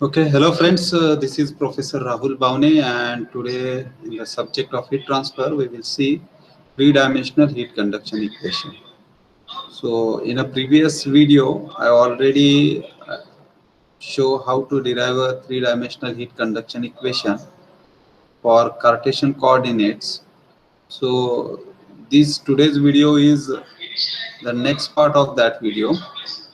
Okay, hello friends. This is Professor Rahul Bhavne, and today in the subject of heat transfer, we will see three-dimensional heat conduction equation. So, in a previous video, I already show how to derive a three-dimensional heat conduction equation for Cartesian coordinates. So, this today's video is the next part of that video.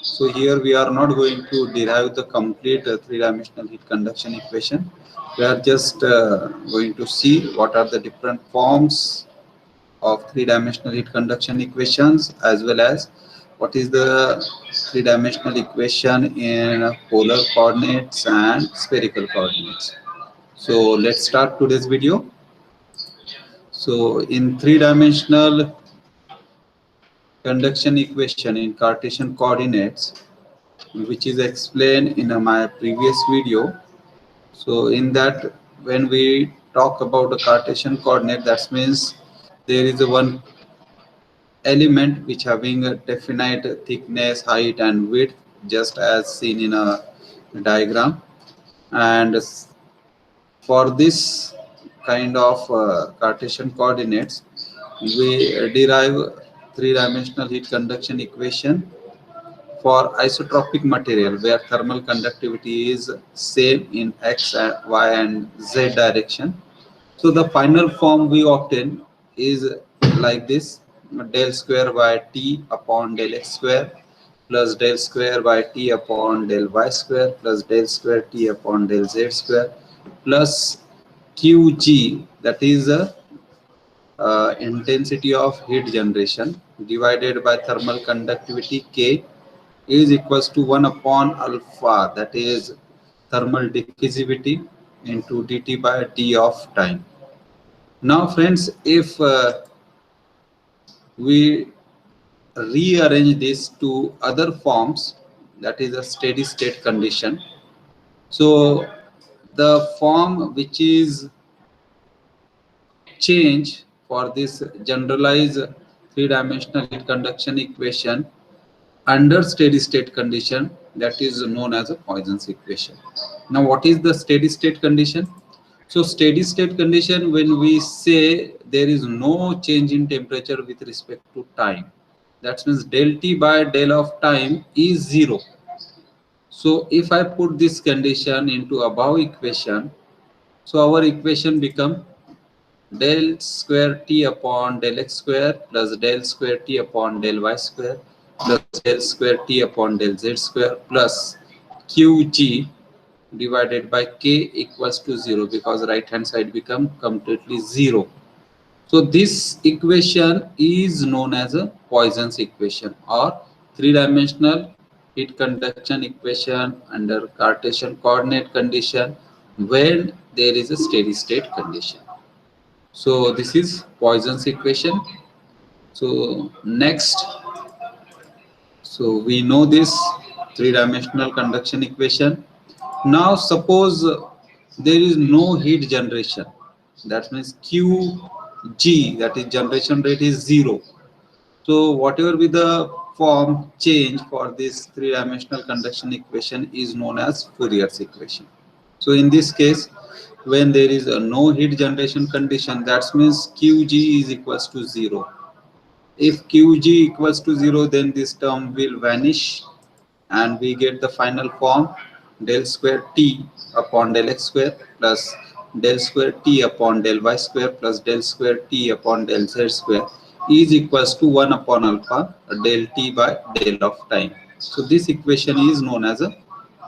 So here we are not going to derive the complete three-dimensional heat conduction equation. We are just going to see what are the different forms of three-dimensional heat conduction equations, as well as what is the three-dimensional equation in polar coordinates and spherical coordinates. So let's start today's video. So in three-dimensional conduction equation in Cartesian coordinates, which is explained in my previous video. So in that, when we talk about the Cartesian coordinate, that means there is a one element which having a definite thickness, height and width, just as seen in a diagram. And for this kind of Cartesian coordinates, we derive three-dimensional heat conduction equation for isotropic material where thermal conductivity is same in x, and y and z direction. So the final form we obtain is like this: del square by t upon del x square plus del square by t upon del y square plus del square t upon del z square plus qg, that is the intensity of heat generation, divided by thermal conductivity k, is equals to 1 upon alpha, that is thermal diffusivity, into dt by d of time. Now friends, if we rearrange this to other forms, that is a steady state condition. So the form which is change for this generalized three-dimensional heat conduction equation under steady state condition, that is known as a Poisson's equation. Now what is the steady state condition? So steady state condition, when we say there is no change in temperature with respect to time, that means del t by del of time is 0. So if I put this condition into above equation, so our equation become del square t upon del x square plus del square t upon del y square plus del square t upon del z square plus qg divided by k equals to 0, because right hand side become completely 0. So this equation is known as a Poisson's equation, or three-dimensional heat conduction equation under Cartesian coordinate condition when there is a steady state condition. So this is Poisson's equation. So next, so we know this three-dimensional conduction equation. Now suppose there is no heat generation. That means Qg, that is generation rate, is 0. So whatever be the form change for this three-dimensional conduction equation is known as Fourier's equation. So in this case, when there is a no heat generation condition, that means Qg is equals to 0. If Qg equals to 0, then this term will vanish and we get the final form del square t upon del x square plus del square t upon del y square plus del square t upon del z square is equals to 1 upon alpha del t by del of time. So this equation is known as a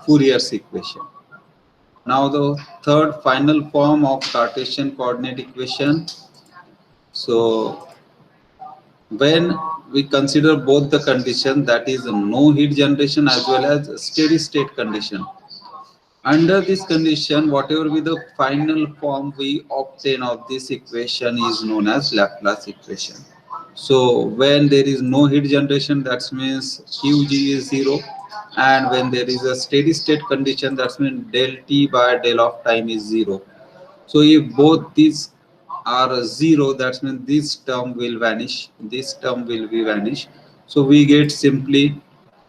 Fourier's equation. Now the third final form of Cartesian coordinate equation. So when we consider both the condition, that is no heat generation as well as steady state condition, under this condition whatever be the final form we obtain of this equation is known as Laplace equation. So when there is no heat generation, that means Qg is 0, and when there is a steady state condition, that means del t by del of time is 0. So if both these are 0, that means this term will vanish, this term will be vanished. So we get simply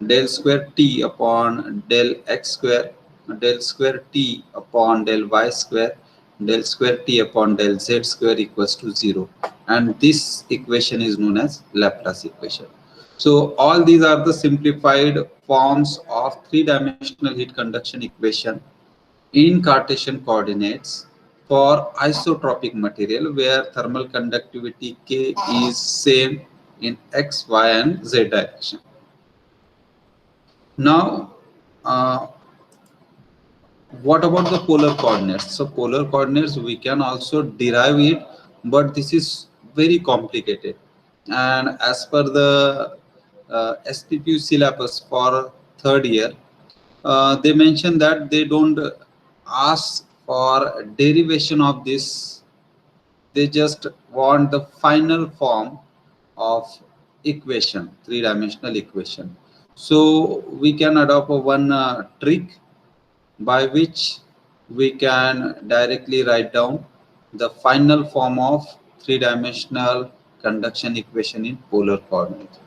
del square t upon del x square del square t upon del y square, del square t upon del z square equals to 0, and this equation is known as Laplace equation. So all these are the simplified forms of three-dimensional heat conduction equation in Cartesian coordinates for isotropic material where thermal conductivity K is same in x, y and z direction. Now what about the polar coordinates? So polar coordinates we can also derive it, but this is very complicated, and as per the SPPU syllabus for third year, they mention that they don't ask for derivation of this, they just want the final form of equation, three-dimensional equation. So we can adopt one trick by which we can directly write down the final form of three-dimensional conduction equation in polar coordinate.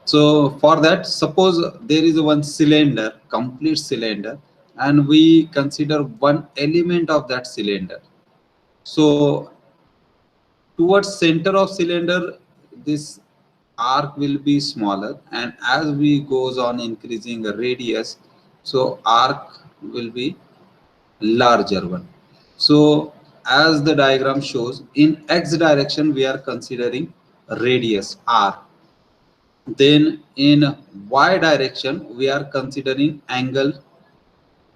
So for that, suppose there is one cylinder, complete cylinder, and we consider one element of that cylinder. So towards center of cylinder, this arc will be smaller, and as we goes on increasing the radius, so arc will be larger one. So as the diagram shows, in x direction we are considering radius r, then in y direction we are considering angle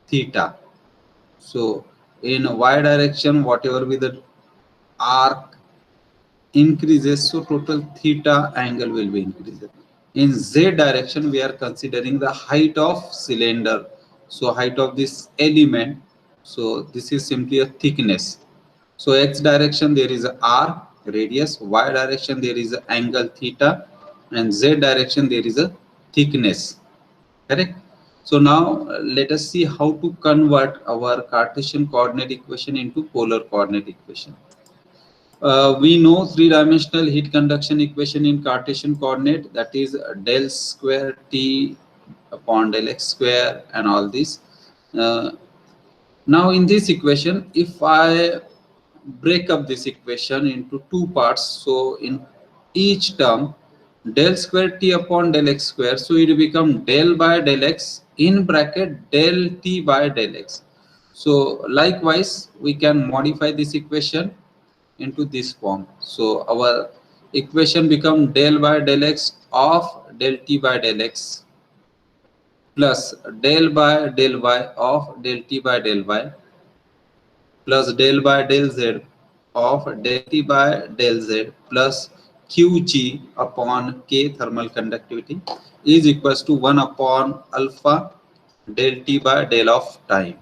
theta. So in y direction whatever be the arc increases, so total theta angle will be increased. In z direction we are considering the height of cylinder, so height of this element, so this is simply a thickness. So x direction there is a r radius, y direction there is a angle theta, and z direction there is a thickness, correct? So now let us see how to convert our Cartesian coordinate equation into polar coordinate equation. We know three-dimensional heat conduction equation in Cartesian coordinate, that is del square t upon del x square and all this. Now in this equation, if I break up this equation into two parts, so in each term del square t upon del x square, so it will become del by del x in bracket del t by del x. So likewise we can modify this equation into this form. So our equation become del by del x of del t by del x plus del by del y of del t by del y plus del by del z of del t by del z plus qg upon k thermal conductivity is equals to 1 upon alpha del t by del of time.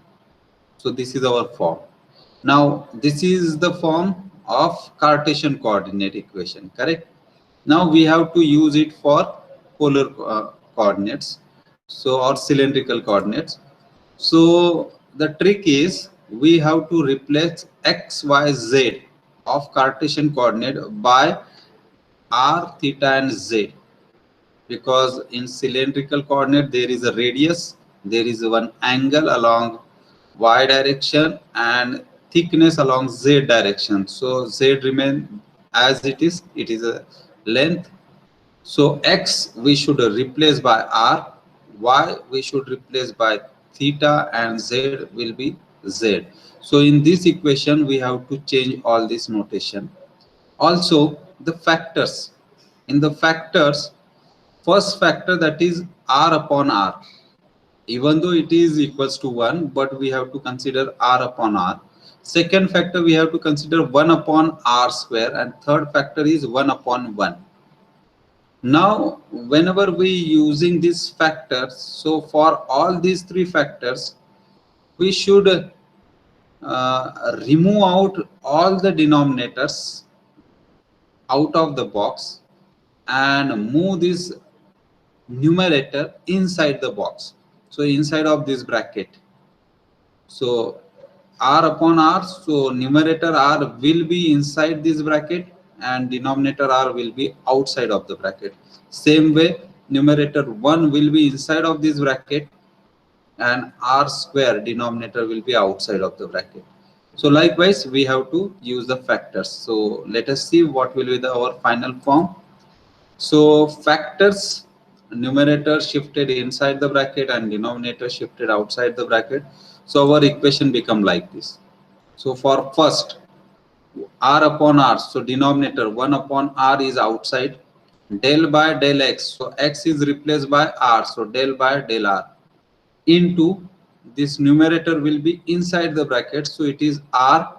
So this is our form. Now this is the form of Cartesian coordinate equation, correct? Now we have to use it for polar coordinates, so or cylindrical coordinates. So the trick is we have to replace x, y, z of Cartesian coordinate by r, theta and z, because in cylindrical coordinate there is a radius, there is one angle along y direction and thickness along z direction. So z remain as it is a length. So x we should replace by r, y we should replace by theta, and z will be z. So in this equation we have to change all this notation. Also the factors, in the factors, first factor, that is r upon r, even though it is equals to 1, but we have to consider r upon r. Second factor we have to consider 1 upon r square, and third factor is 1 upon 1. Now whenever we using these factors, so for all these three factors we should remove out all the denominators out of the box and move this numerator inside the box, so inside of this bracket. So r upon r, so numerator r will be inside this bracket and denominator r will be outside of the bracket. Same way numerator 1 will be inside of this bracket and r square denominator will be outside of the bracket. So likewise we have to use the factors. So let us see what will be our final form. So factors, numerator shifted inside the bracket and denominator shifted outside the bracket. So our equation become like this. So for first, r upon r, so denominator 1 upon r is outside, del by del x, so x is replaced by r, so del by del r, into this numerator will be inside the bracket, so it is r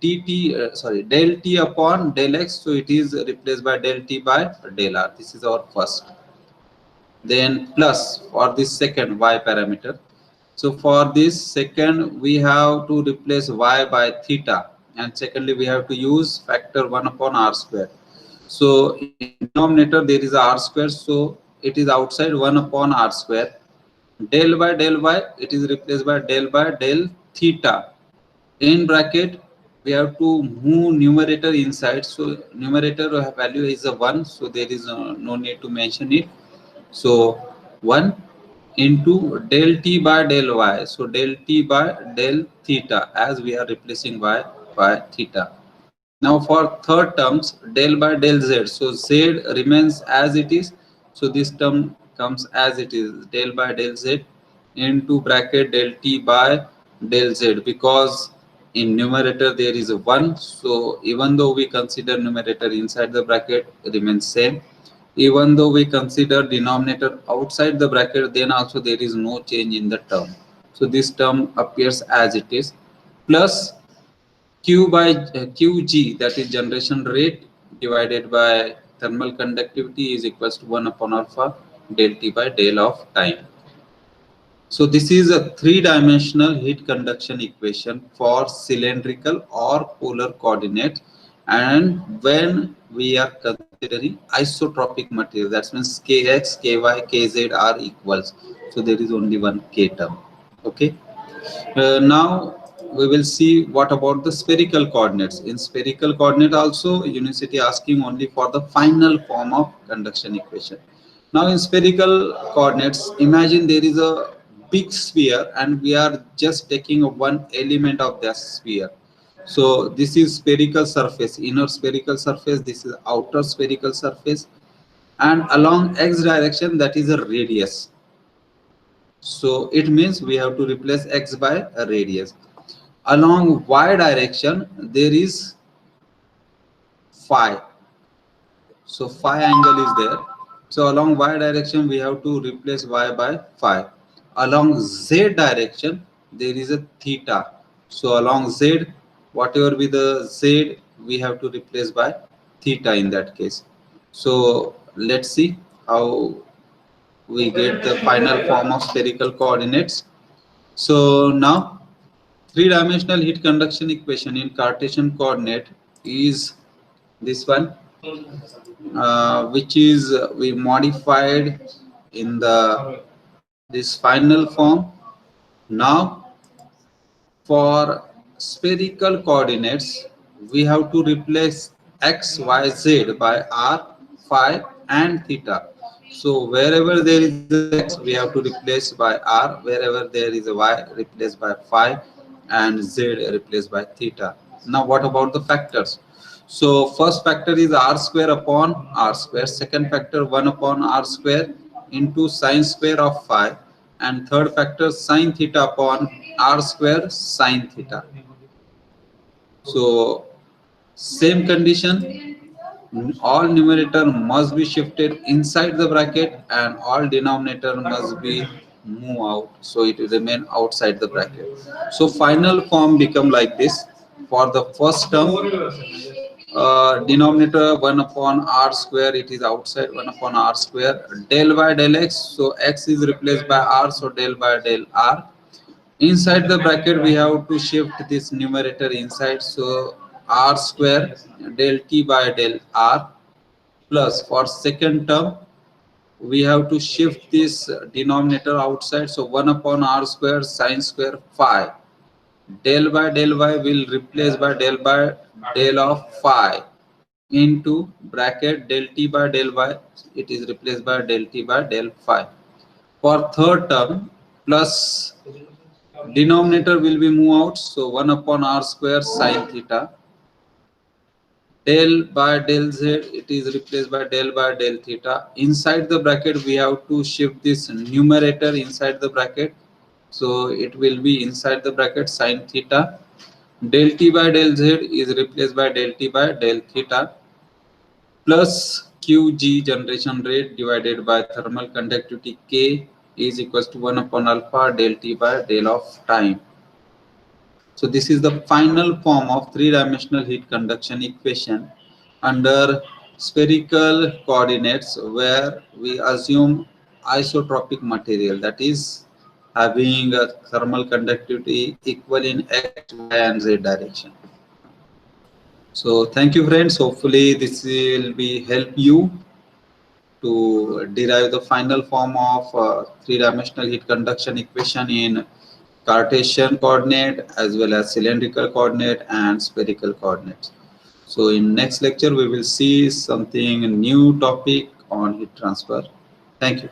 dt, del t upon del x, so it is replaced by del t by del r. This is our first. Then plus for this second y parameter. So for this second we have to replace y by theta, and secondly we have to use factor 1 upon r square. So in denominator there is r square, so it is outside 1 upon r square. Del y it is replaced by del theta. In bracket we have to move numerator inside, so numerator value is a 1, so there is no need to mention it. So 1 into del t by del y, so del t by del theta, as we are replacing y by theta. Now for third terms, del by del z, so z remains as it is, so this term comes as it is, del by del z into bracket del t by del z, because in numerator there is a 1, so even though we consider numerator inside the bracket, it remains same. Even though we consider denominator outside the bracket, then also there is no change in the term, so this term appears as it is, plus q by qg, that is generation rate, divided by thermal conductivity, is equals to 1 upon alpha del t by del of time. So this is a three-dimensional heat conduction equation for cylindrical or polar coordinates, and when we are considering isotropic material, that means kx, ky, kz are equals, so there is only one k term. Okay. Now we will see what about the spherical coordinates. In spherical coordinate also, Unicity asking only for the final form of conduction equation. Now in spherical coordinates, imagine there is a big sphere and we are just taking one element of that sphere. So this is spherical surface, inner spherical surface, this is outer spherical surface, and along x direction, that is a radius. So it means we have to replace x by a radius. Along y direction there is phi, so phi angle is there, so along y direction we have to replace y by phi. Along z direction there is a theta, so along z, whatever be the z, we have to replace by theta in that case. So let's see how we get the final form of spherical coordinates. So now three-dimensional heat conduction equation in Cartesian coordinate is this one, which is we modified in the this final form. Now for spherical coordinates we have to replace x, y, z by r, phi and theta. So wherever there is x we have to replace by r, wherever there is a y replace by phi, and z replaced by theta. Now what about the factors? So first factor is r square upon r square, second factor 1 upon r square into sine square of phi, and third factor sine theta upon r square sine theta. So same condition, all numerator must be shifted inside the bracket and all denominator must be move out, so it will remain outside the bracket. So final form become like this. For the first term, denominator 1 upon r square, it is outside 1 upon r square, del by del x, so x is replaced by r, so del by del r. Inside the bracket we have to shift this numerator inside, so r square del t by del r, plus for second term we have to shift this denominator outside, so 1 upon r square sine square phi, del y will replace by del of phi into bracket del t by del y, it is replaced by del t by del phi. For third term, plus denominator will be moved out, so 1 upon r square sine theta. Del by del z, it is replaced by del by del theta. Inside the bracket we have to shift this numerator inside the bracket, so it will be inside the bracket sine theta. Del t by del z is replaced by del t by del theta, plus qg generation rate divided by thermal conductivity k is equals to 1 upon alpha del t by del of time. So this is the final form of three-dimensional heat conduction equation under spherical coordinates, where we assume isotropic material, that is having a thermal conductivity equal in x, y and z direction. So thank you friends, hopefully this will be help you to derive the final form of three-dimensional heat conduction equation in Cartesian coordinate as well as cylindrical coordinate and spherical coordinates. So in next lecture we will see something new topic on heat transfer. Thank you.